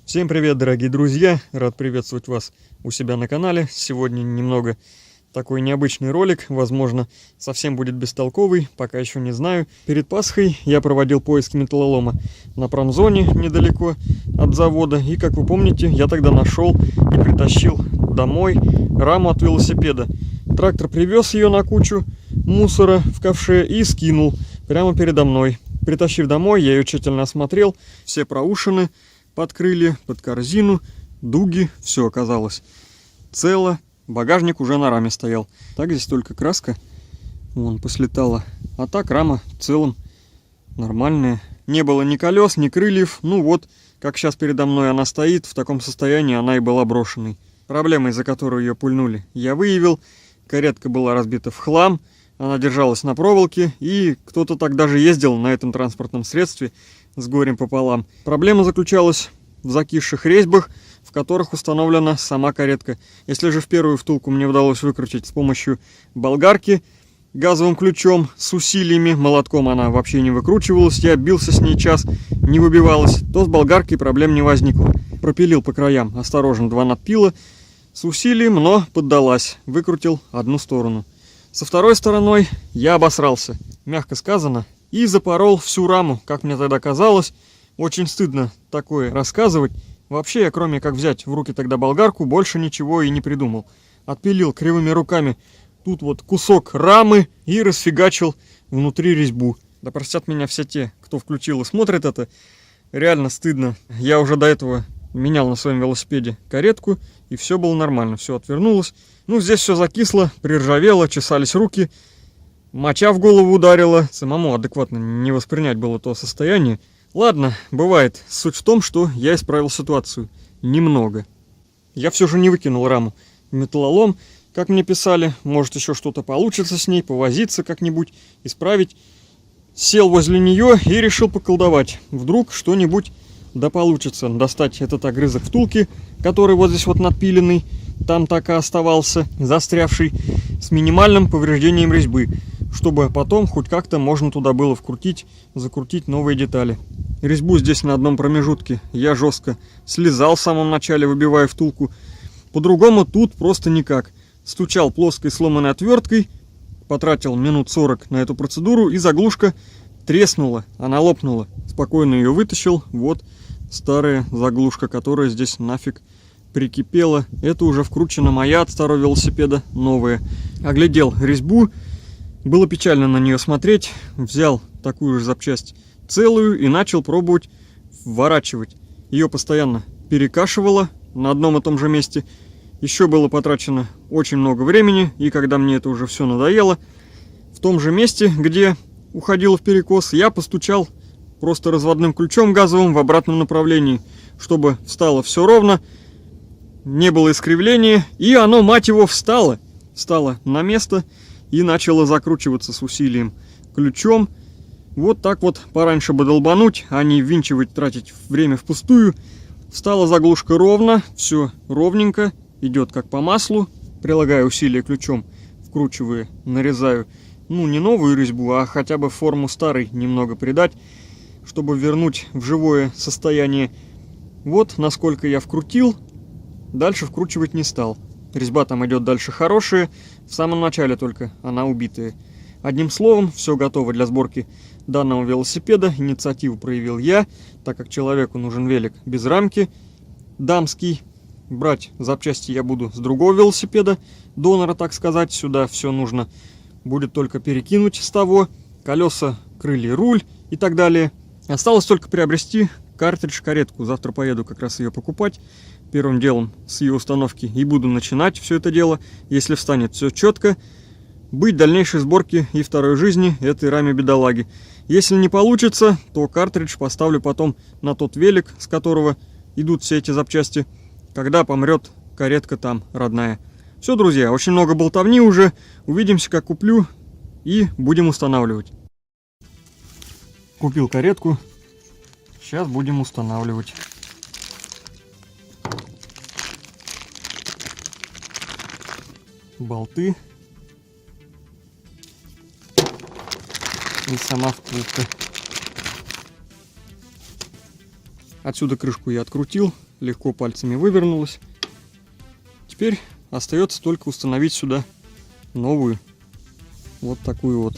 Всем привет, дорогие друзья! Рад приветствовать вас у себя на канале. Сегодня немного такой необычный ролик, возможно, совсем будет бестолковый, пока еще не знаю. Перед Пасхой я проводил поиски металлолома на промзоне недалеко от завода. И, как вы помните, я тогда нашел и притащил домой раму от велосипеда. Трактор привез ее на кучу мусора в ковше и скинул прямо передо мной. Притащив домой, я ее тщательно осмотрел, все проушины под крылья, под корзину, дуги, все оказалось цело. Багажник уже на раме стоял. Так, здесь только краска вон послетала. А так рама в целом нормальная. Не было ни колес, ни крыльев. Ну вот, как сейчас передо мной она стоит, в таком состоянии она и была брошенной. Проблема, из-за которой ее пульнули, я выявил. Каретка была разбита в хлам. Она держалась на проволоке. И кто-то так даже ездил на этом транспортном средстве с горем пополам. Проблема заключалась в закисших резьбах, в которых установлена сама каретка. Если же в первую втулку мне удалось выкрутить с помощью болгарки газовым ключом с усилиями, молотком она вообще не выкручивалась, я бился с ней час, не выбивалась, то с болгаркой проблем не возникло. Пропилил по краям осторожно два надпила с усилием, но поддалась, выкрутил одну сторону. Со второй стороной я обосрался, мягко сказано, и запорол всю раму, как мне тогда казалось. Очень стыдно такое рассказывать. Вообще, я кроме как взять в руки тогда болгарку, больше ничего и не придумал. Отпилил кривыми руками тут вот кусок рамы и расфигачил внутри резьбу. Да простят меня все те, кто включил и смотрит это. Реально стыдно. Я уже до этого менял на своем велосипеде каретку, и все было нормально, все отвернулось. Ну, здесь все закисло, приржавело, чесались руки. Моча в голову ударила, самому адекватно не воспринять было то состояние. Ладно, бывает. Суть в том, что я исправил ситуацию. Немного. Я все же не выкинул раму в металлолом, как мне писали. Может, еще что-то получится с ней, повозиться как-нибудь, исправить. Сел возле нее и решил поколдовать. Вдруг что-нибудь да получится. Достать этот огрызок втулки, который вот здесь вот надпиленный, там так и оставался, застрявший, с минимальным повреждением резьбы, чтобы потом хоть как-то можно туда было вкрутить, закрутить новые детали. Резьбу здесь на одном промежутке я жестко слезал в самом начале, выбивая втулку. По-другому тут просто никак. Стучал плоской сломанной отверткой, потратил минут 40 на эту процедуру, и заглушка треснула, она лопнула. Спокойно ее вытащил. Вот старая заглушка, которая здесь нафиг прикипела. Это уже вкручена моя от старого велосипеда, новая. Оглядел резьбу. Было печально на нее смотреть. Взял такую же запчасть целую и начал пробовать вворачивать. Ее постоянно перекашивало на одном и том же месте. Еще было потрачено очень много времени. И когда мне это уже все надоело, в том же месте, где уходило в перекос, я постучал просто разводным ключом газовым в обратном направлении, чтобы встало все ровно, не было искривления, и оно, мать его, встало на место и начало закручиваться с усилием ключом. Вот так вот пораньше бы долбануть, а не ввинчивать, тратить время впустую. Встала заглушка ровно, все ровненько, идет как по маслу. Прилагаю усилия ключом, вкручиваю, нарезаю, ну не новую резьбу, а хотя бы форму старой немного придать, чтобы вернуть в живое состояние. Вот насколько я вкрутил, дальше вкручивать не стал. Резьба там идет дальше хорошая, в самом начале только она убитая. Одним словом, все готово для сборки данного велосипеда. Инициативу проявил я, так как человеку нужен велик без рамки, дамский. Брать запчасти я буду с другого велосипеда, донора, так сказать. Сюда все нужно будет только перекинуть с того. Колеса, крылья, руль и так далее. Осталось только приобрести картридж-каретку. Завтра поеду как раз ее покупать. Первым делом с ее установки и буду начинать все это дело. Если встанет все четко, быть дальнейшей сборки и второй жизни этой раме бедолаги. Если не получится, то картридж поставлю потом на тот велик, с которого идут все эти запчасти, когда помрет каретка там родная. Все, друзья, очень много болтовни уже. Увидимся, как куплю, и будем устанавливать. Купил каретку. Сейчас будем устанавливать. Болты. И сама втулка. Отсюда крышку я открутил. легко пальцами вывернулась. Теперь остается только установить сюда новую, вот такую вот.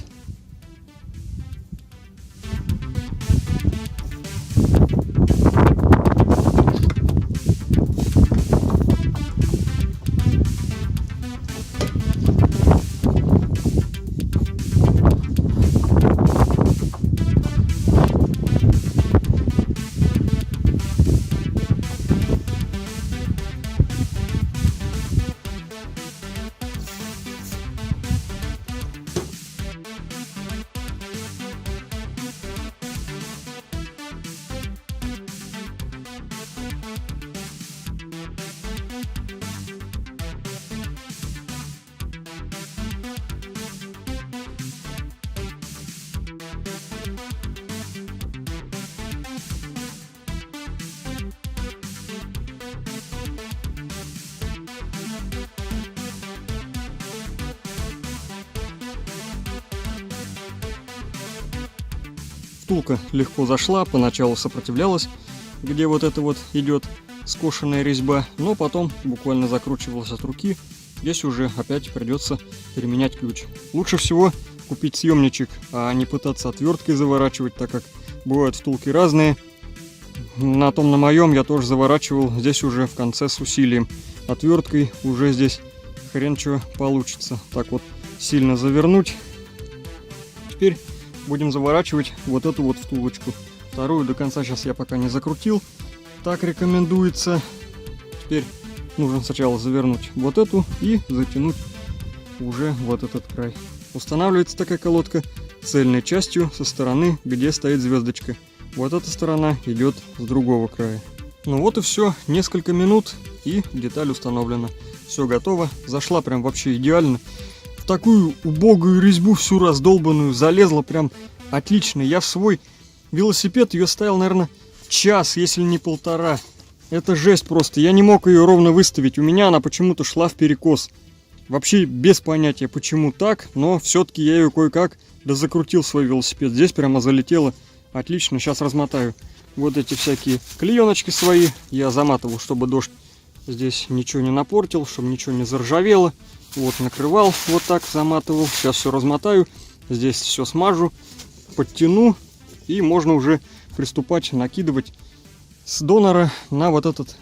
Втулка легко зашла, поначалу сопротивлялась, где вот это вот идет скошенная резьба, но потом буквально закручивалась от руки. Здесь уже опять придется применять ключ. Лучше всего купить съемничек, а не пытаться отверткой заворачивать, так как бывают втулки разные. На моем я тоже заворачивал, здесь уже в конце с усилием. Отверткой уже здесь хрен что получится. Так вот сильно завернуть. Теперь будем заворачивать вот эту вот втулочку. Вторую до конца сейчас я пока не закрутил. Так рекомендуется. Теперь нужно сначала завернуть вот эту и затянуть уже вот этот край. Устанавливается такая колодка цельной частью со стороны, где стоит звездочка. Вот эта сторона идет с другого края. Ну вот и все. Несколько минут и деталь установлена. Все готово. Зашла прям вообще идеально. В такую убогую резьбу всю раздолбанную залезла прям отлично. Я в свой велосипед ее ставил, наверное, час, если не полтора. Это жесть просто. Я не мог ее ровно выставить. У меня она почему-то шла вперекос. Вообще без понятия, почему так, но все-таки я ее кое-как дозакрутил свой велосипед. Здесь прямо залетело отлично. Сейчас размотаю вот эти всякие клееночки свои. Я заматывал, чтобы дождь здесь ничего не напортил, чтобы ничего не заржавело. Вот, накрывал, вот так заматывал. Сейчас все размотаю, здесь все смажу, подтяну, и можно уже приступать накидывать с донора на вот этот,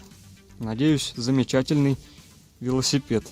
надеюсь, замечательный велосипед.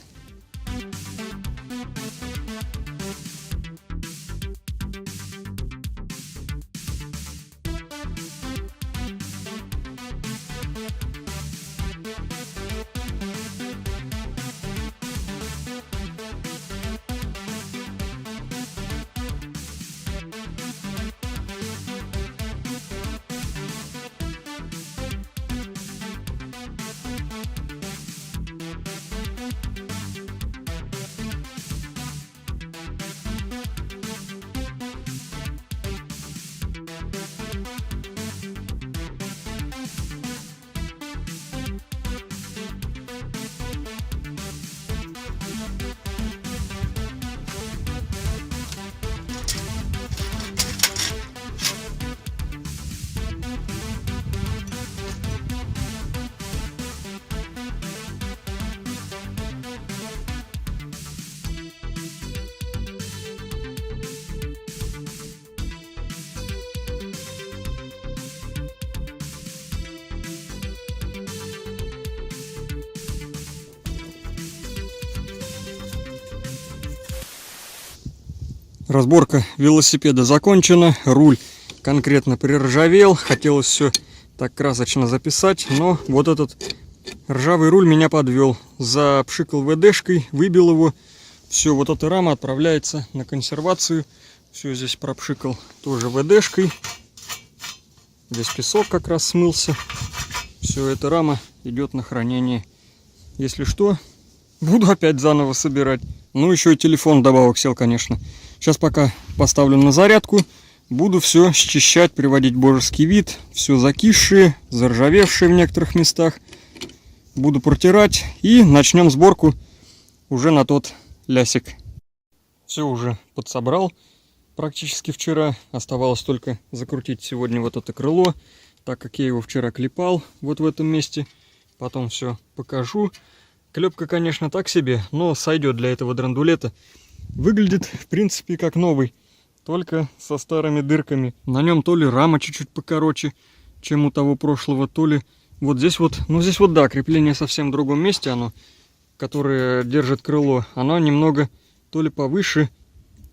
Разборка велосипеда закончена, руль конкретно приржавел, хотелось все так красочно записать, но вот этот ржавый руль меня подвел. Запшикал ВДшкой, выбил его, все, вот эта рама отправляется на консервацию, все здесь пропшикал тоже ВДшкой, здесь песок как раз смылся, все, эта рама идет на хранение. Если что, буду опять заново собирать. Ну, еще и телефон добавок сел, конечно. Сейчас пока поставлю на зарядку, буду все счищать, приводить в божеский вид. Все закисшие, заржавевшие в некоторых местах. Буду протирать и начнем сборку уже на тот лясик. Все уже подсобрал практически вчера. Оставалось только закрутить сегодня вот это крыло, так как я его вчера клепал вот в этом месте. потом все покажу. Клепка, конечно, так себе, но сойдет для этого драндулета. Выглядит, в принципе, как новый, только со старыми дырками. На нем то ли рама чуть-чуть покороче, чем у того прошлого, то ли вот здесь вот, ну здесь вот да, крепление совсем в другом месте, оно, которое держит крыло, оно немного то ли повыше,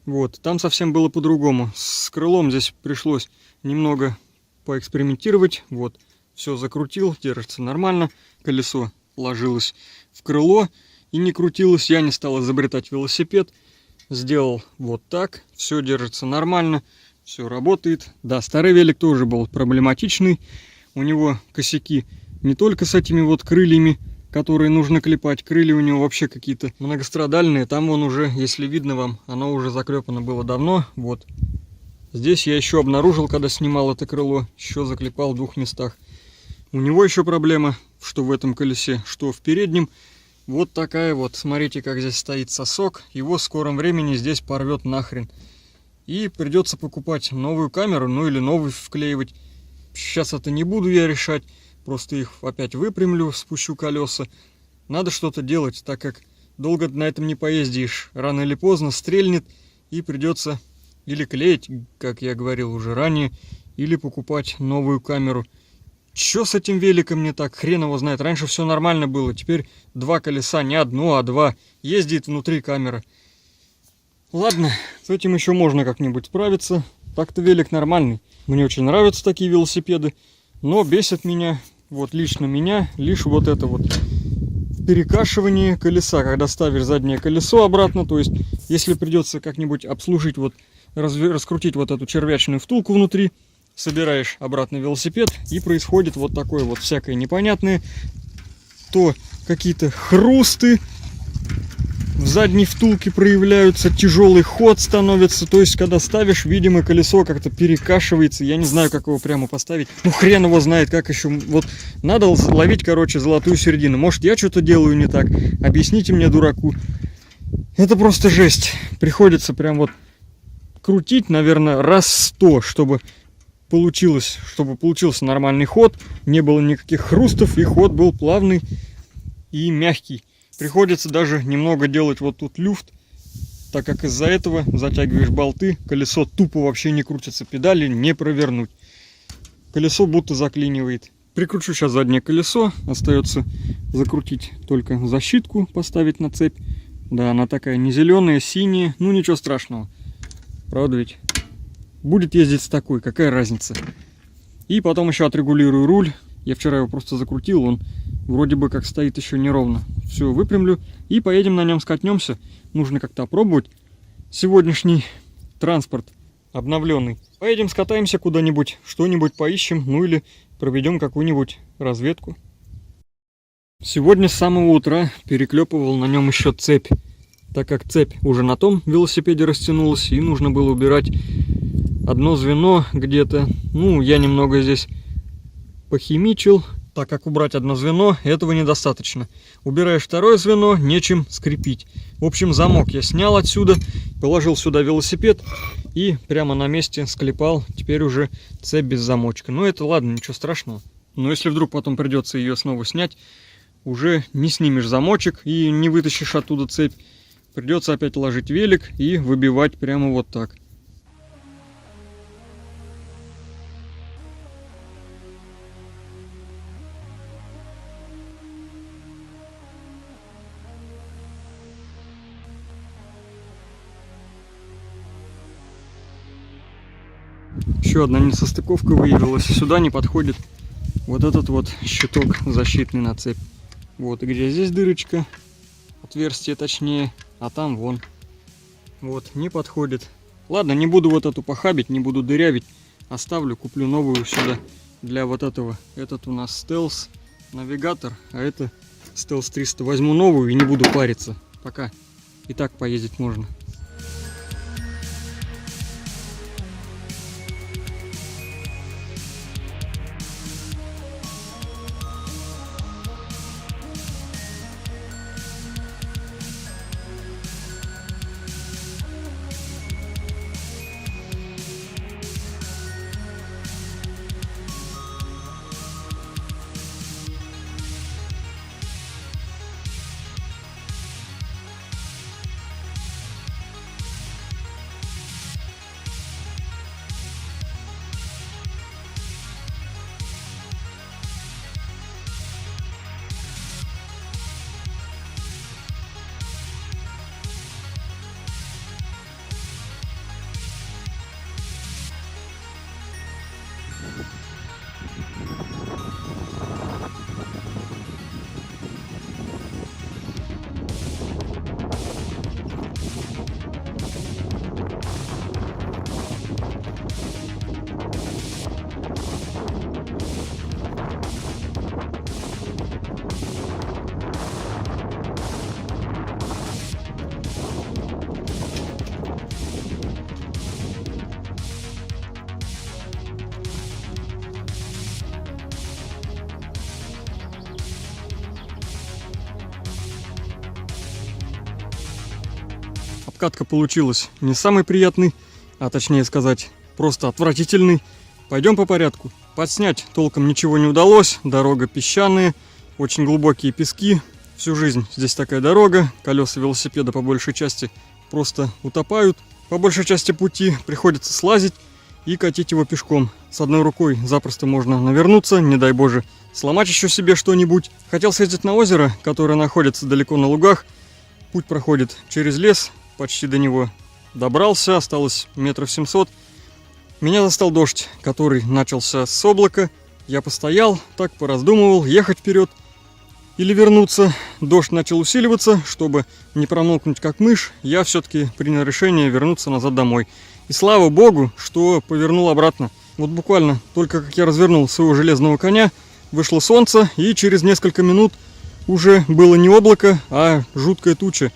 вот, там совсем было по-другому. С крылом здесь пришлось немного поэкспериментировать, вот, все закрутил, держится нормально, колесо ложилось в крыло и не крутилось, я не стал изобретать велосипед, сделал вот так, все держится нормально, все работает. Да, старый велик тоже был проблематичный, у него косяки не только с этими вот крыльями, которые нужно клепать, крылья у него вообще какие-то многострадальные, там он уже, если видно вам, оно уже заклепано было давно, вот. Здесь я еще обнаружил, когда снимал это крыло, еще заклепал в двух местах. У него еще проблема, что в этом колесе, что в переднем. Вот такая вот, смотрите, как здесь стоит сосок, его в скором времени здесь порвет нахрен. И придется покупать новую камеру, ну или новую вклеивать. Сейчас это не буду я решать, просто их опять выпрямлю, спущу колеса. Надо что-то делать, так как долго на этом не поездишь. Рано или поздно стрельнет и придется или клеить, как я говорил уже ранее, или покупать новую камеру. Чё с этим великом не так? Хрен его знает. Раньше все нормально было. Теперь два колеса, не одно, а два. Ездит внутри камера. Ладно, с этим еще можно как-нибудь справиться. Так-то велик нормальный. Мне очень нравятся такие велосипеды. Но бесит меня, вот лично меня, лишь вот это вот перекашивание колеса. Когда ставишь заднее колесо обратно, то есть если придется как-нибудь обслужить, вот раскрутить вот эту червячную втулку внутри, собираешь обратно велосипед, и происходит вот такое вот всякое непонятное. То какие-то хрусты в задней втулке проявляются, тяжелый ход становится. То есть, когда ставишь, видимо, колесо как-то перекашивается. Я не знаю, как его прямо поставить. Ну, хрен его знает, как еще. Вот надо ловить, короче, золотую середину. Может, я что-то делаю не так. Объясните мне, дураку. Это просто жесть. Приходится прям вот крутить, наверное, раз 100, чтобы получился нормальный ход, не было никаких хрустов, и ход был плавный и мягкий. Приходится даже немного делать вот тут люфт, так как из-за этого затягиваешь болты, колесо тупо вообще не крутится, педали не провернуть. Колесо будто заклинивает. Прикручу сейчас заднее колесо, остается закрутить только защитку, поставить на цепь. Да, она такая не зеленая, синяя, ну ничего страшного. Правда ведь? Будет ездить с такой, какая разница. И потом еще отрегулирую руль. Я вчера его просто закрутил, он вроде бы как стоит еще неровно. Все, выпрямлю и поедем на нем скатнемся. Нужно как-то опробовать сегодняшний транспорт обновленный. Поедем скатаемся куда-нибудь, что-нибудь поищем, ну или проведем какую-нибудь разведку. Сегодня с самого утра переклепывал на нем еще цепь, так как цепь уже на том велосипеде растянулась и нужно было убирать одно звено где-то. Ну, я немного здесь похимичил, так как убрать одно звено этого недостаточно. Убираешь второе звено, нечем скрепить. В общем, замок я снял отсюда, положил сюда велосипед и прямо на месте склепал. Теперь уже цепь без замочка. Но это ладно, ничего страшного. Но если вдруг потом придется ее снова снять, уже не снимешь замочек и не вытащишь оттуда цепь. Придется опять ложить велик и выбивать прямо вот так. Еще одна несостыковка выявилась. Сюда не подходит вот этот вот щиток защитный на цепь. Вот, и где здесь дырочка, отверстие точнее, а там вон. Вот, не подходит. Ладно, не буду вот эту похабить, не буду дырявить. Оставлю, куплю новую сюда для вот этого. Этот у нас стелс навигатор, а это стелс 300. Возьму новую и не буду париться. Пока и так поездить можно. Обкатка получилась не самый приятный, а точнее сказать, просто отвратительный. Пойдем по порядку. Подснять толком ничего не удалось, дорога песчаная, очень глубокие пески. Всю жизнь здесь такая дорога, колеса велосипеда по большей части просто утопают. По большей части пути приходится слазить и катить его пешком. С одной рукой запросто можно навернуться, не дай боже, сломать еще себе что-нибудь. Хотел съездить на озеро, которое находится далеко на лугах. Путь проходит через лес, почти до него добрался, осталось 700 метров. Меня застал дождь, который начался с облака. Я постоял, так пораздумывал, ехать вперед или вернуться. Дождь начал усиливаться, чтобы не промокнуть как мышь. Я все-таки принял решение вернуться назад домой. И слава богу, что повернул обратно. Вот буквально только как я развернул своего железного коня, вышло солнце, и через несколько минут уже было не облако, а жуткая туча.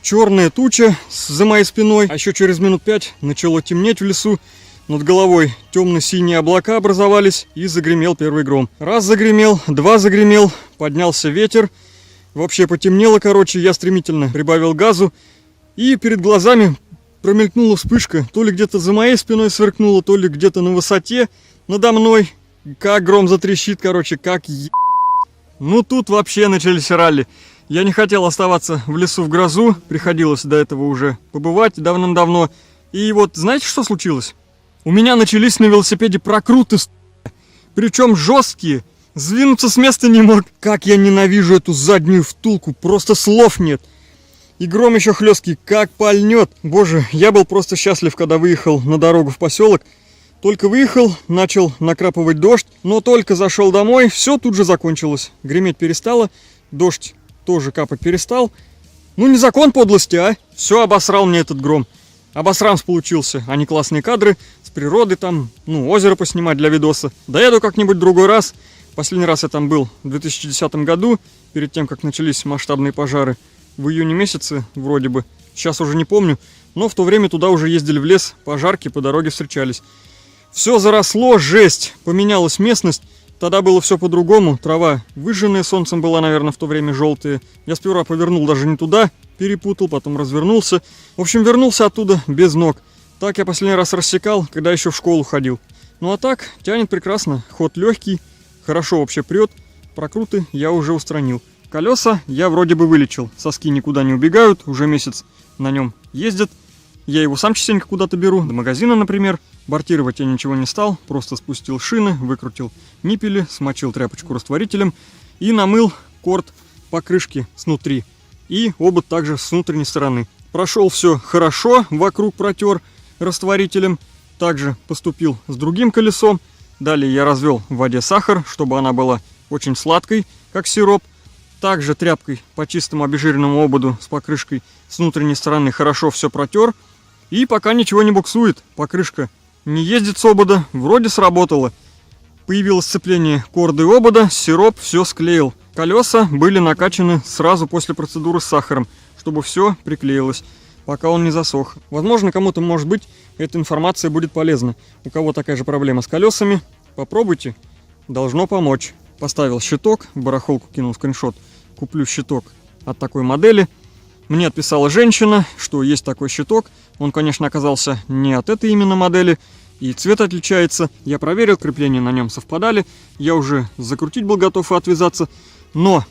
Черная туча за моей спиной, а еще через минут 5 начало темнеть в лесу. Над головой темно-синие облака образовались, и загремел первый гром. Раз загремел, два загремел, поднялся ветер. Вообще потемнело, короче, я стремительно прибавил газу. И перед глазами промелькнула вспышка. То ли где-то за моей спиной сверкнула, то ли где-то на высоте надо мной. Как гром затрещит, короче, как Ну тут вообще начались ралли. Я не хотел оставаться в лесу в грозу, приходилось до этого уже побывать давным-давно. И вот знаете, что случилось? У меня начались на велосипеде прокруты, причем жесткие. Сдвинуться с места не мог. Как я ненавижу эту заднюю втулку, просто слов нет. И гром еще хлесткий, как пальнет. Боже, я был просто счастлив, когда выехал на дорогу в поселок. Только выехал, начал накрапывать дождь, но только зашел домой, все тут же закончилось. Греметь перестало, дождь тоже капать перестал. Ну не закон подлости, а? Все обосрал мне этот гром. Обосрамс получился, а не классные кадры с природы там, озеро поснимать для видоса. Доеду как-нибудь другой раз. Последний раз я там был в 2010 году, перед тем, как начались масштабные пожары. В июне месяце, вроде бы. Сейчас уже не помню, но в то время туда уже ездили в лес, пожарки по дороге встречались. Все заросло, жесть, поменялась местность. Тогда было все по-другому, трава выжженная, солнцем была, наверное, в то время желтая. Я сперва повернул даже не туда, перепутал, потом развернулся. В общем, вернулся оттуда без ног. Так я последний раз рассекал, когда еще в школу ходил. Ну а так, тянет прекрасно, ход легкий, хорошо вообще прет. Прокруты я уже устранил. Колеса я вроде бы вылечил, соски никуда не убегают, уже месяц на нем ездят. Я его сам частенько куда-то беру, до магазина, например. Бортировать я ничего не стал, просто спустил шины, выкрутил ниппели, смочил тряпочку растворителем и намыл корд покрышки снутри. И обод также с внутренней стороны. Прошел все хорошо, вокруг протер растворителем. Также поступил с другим колесом. Далее я развел в воде сахар, чтобы она была очень сладкой, как сироп. Также тряпкой по чистому обезжиренному ободу с покрышкой с внутренней стороны хорошо все протер. И пока ничего не буксует, покрышка не ездит с обода, вроде сработало. Появилось сцепление корда и обода, сироп все склеил. Колеса были накачаны сразу после процедуры с сахаром, чтобы все приклеилось, пока он не засох. Возможно, кому-то, может быть, эта информация будет полезна. У кого такая же проблема с колесами, попробуйте, должно помочь. Поставил щиток, в барахолку кинул скриншот, куплю щиток от такой модели. Мне отписала женщина, что есть такой щиток. Он, конечно, оказался не от этой именно модели, и цвет отличается. Я проверил, крепления на нем совпадали. Я уже закрутить был готов и отвязаться. Но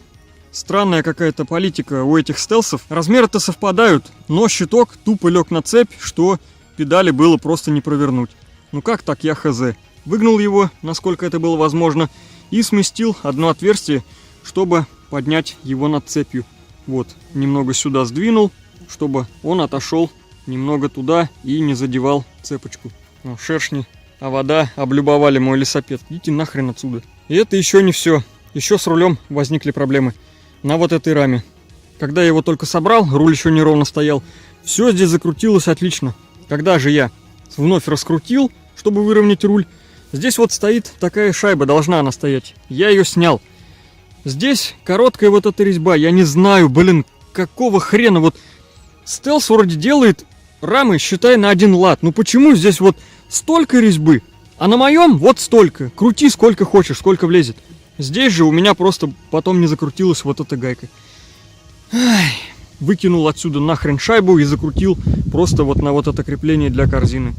странная какая-то политика у этих стелсов. Размеры-то совпадают, но щиток тупо лег на цепь, что педали было просто не провернуть. Ну как так, я хз. Выгнул его, насколько это было возможно, и сместил одно отверстие, чтобы поднять его над цепью. Вот, немного сюда сдвинул, чтобы он отошел немного туда и не задевал цепочку. Шершни, а вода облюбовали мой лесопед. Идите нахрен отсюда. И это еще не все. Еще с рулем возникли проблемы на вот этой раме. Когда я его только собрал, руль еще неровно стоял. Все здесь закрутилось отлично. Когда же я вновь раскрутил, чтобы выровнять руль, здесь вот стоит такая шайба, должна она стоять. Я ее снял. Здесь короткая вот эта резьба. Я не знаю, блин, какого хрена. Вот Стелс вроде делает рамы, считай, на 1 лат. Ну почему здесь вот столько резьбы? А на моем вот столько. Крути сколько хочешь, сколько влезет. Здесь же у меня просто потом не закрутилась вот эта гайка. Ай, выкинул отсюда нахрен шайбу и закрутил просто вот на вот это крепление для корзины.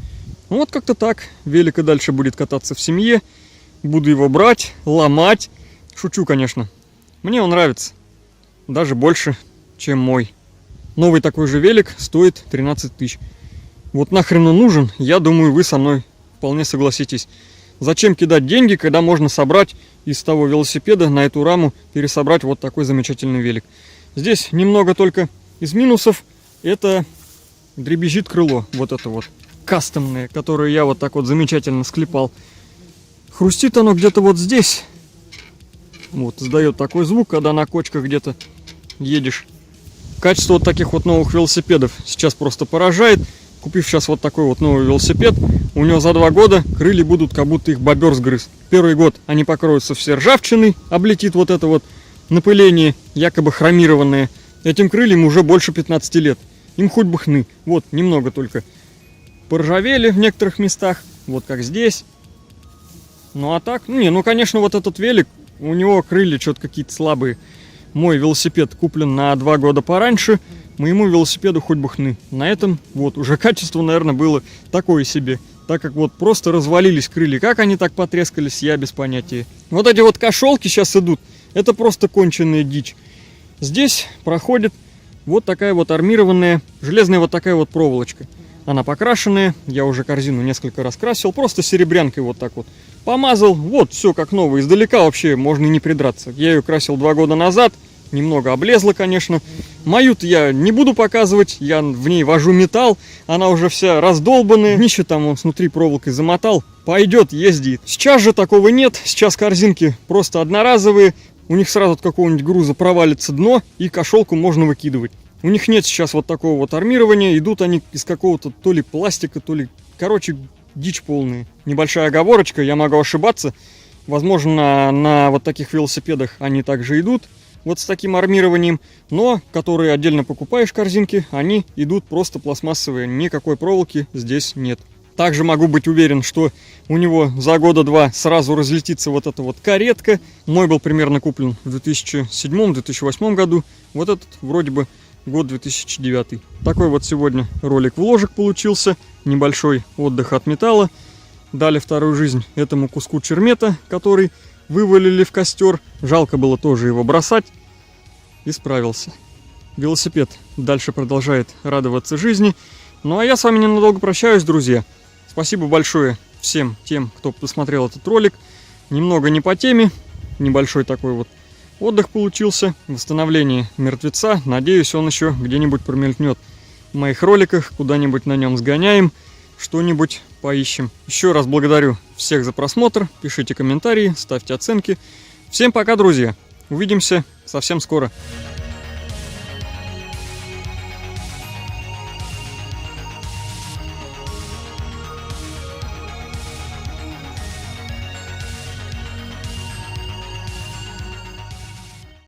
Ну вот как-то так. Велик и дальше будет кататься в семье. Буду его брать, ломать. Шучу, конечно. Мне он нравится. Даже больше, чем мой. Новый такой же велик стоит 13 тысяч. Вот нахрен он нужен, я думаю, вы со мной вполне согласитесь. Зачем кидать деньги, когда можно собрать из того велосипеда на эту раму, пересобрать вот такой замечательный велик. Здесь немного только из минусов. Это дребезжит крыло, вот это вот кастомное, которое я вот так вот замечательно склепал. Хрустит оно где-то вот здесь. Вот, издает такой звук, когда на кочках где-то едешь. Качество вот таких вот новых велосипедов сейчас просто поражает. Купив сейчас вот такой вот новый велосипед, у него за 2 года крылья будут, как будто их бобер сгрыз. Первый год они покроются все ржавчиной, облетит вот это вот напыление, якобы хромированное. Этим крыльям уже больше 15 лет. Им хоть бы хны. Вот, немного только поржавели в некоторых местах, вот как здесь. Ну а так, ну конечно, вот этот велик, у него крылья что-то какие-то слабые. Мой велосипед куплен на 2 года пораньше, моему велосипеду хоть бы хны. На этом вот уже качество, наверное, было такое себе, так как вот просто развалились крылья. Как они так потрескались, я без понятия. Вот эти вот кошелки сейчас идут, это просто конченая дичь. Здесь проходит вот такая вот армированная, железная вот такая вот проволочка. Она покрашенная, я уже корзину несколько раз красил, просто серебрянкой вот так вот помазал. Вот, все как новое, издалека вообще можно и не придраться. Я ее красил 2 года назад, немного облезла, конечно. Мою-то я не буду показывать, я в ней вожу металл, она уже вся раздолбанная. Днище там он внутри проволокой замотал, пойдет, ездит. Сейчас же такого нет, сейчас корзинки просто одноразовые, у них сразу от какого-нибудь груза провалится дно, и кошелку можно выкидывать. У них нет сейчас вот такого вот армирования, идут они из какого-то то ли пластика, то ли... Короче, дичь полная. Небольшая оговорочка, я могу ошибаться. Возможно, на вот таких велосипедах они также идут, вот с таким армированием. Но, которые отдельно покупаешь корзинки, они идут просто пластмассовые, никакой проволоки здесь нет. Также могу быть уверен, что у него за 2 года сразу разлетится вот эта вот каретка. Мой был примерно куплен в 2007-2008 году. Вот этот вроде бы год 2009. Такой вот сегодня ролик вложек получился. Небольшой отдых от металла. Дали вторую жизнь этому куску чермета, который вывалили в костер. Жалко было тоже его бросать. И справился. Велосипед дальше продолжает радоваться жизни. Ну а я с вами ненадолго прощаюсь, друзья. Спасибо большое всем тем, кто посмотрел этот ролик. Немного не по теме. Небольшой такой вот отдых получился. Восстановление мертвеца. Надеюсь, он еще где-нибудь промелькнет в моих роликах. Куда-нибудь на нем сгоняем. Что-нибудь поищем. Еще раз благодарю всех за просмотр. Пишите комментарии, ставьте оценки. Всем пока, друзья. Увидимся совсем скоро.